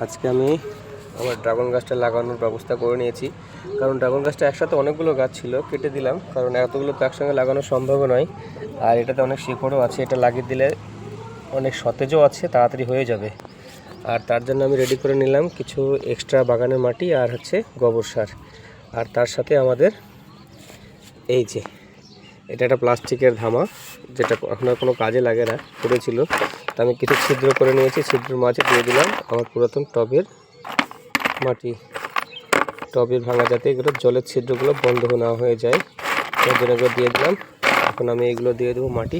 আজকে আমি আমার ড্রাগন গাছটা লাগানোর ব্যবস্থা করে নিয়েছি, কারণ ড্রাগন গাছটা একসাথে অনেকগুলো গাছ ছিল, কেটে দিলাম, কারণ এতগুলো তো একসঙ্গে লাগানো সম্ভব নয়। আর এটাতে অনেক শিকড়ও আছে, এটা লাগিয়ে দিলে অনেক সতেজও আছে, তাড়াতাড়ি হয়ে যাবে। আর তার জন্য আমি রেডি করে নিলাম কিছু এক্সট্রা বাগানের মাটি আর হচ্ছে গোবর সার। আর তার সাথে আমাদের এই যে এটা একটা প্লাস্টিকের ধামা, যেটা এখন আর কোনো কাজে লাগে না, পড়েছিল। তা আমি কিছু ছিদ্র করে নিয়েছি, ছিদ্রের মাঝে দিয়ে দিলাম আমার পুরাতন টবের মাটি। টবের ভাঙা যাতে এগুলো জলের ছিদ্রগুলো বন্ধ না হয়ে যায়, তার জন্য এগুলো দিয়ে দিলাম। এখন আমি এগুলো দিয়ে দেবো মাটি।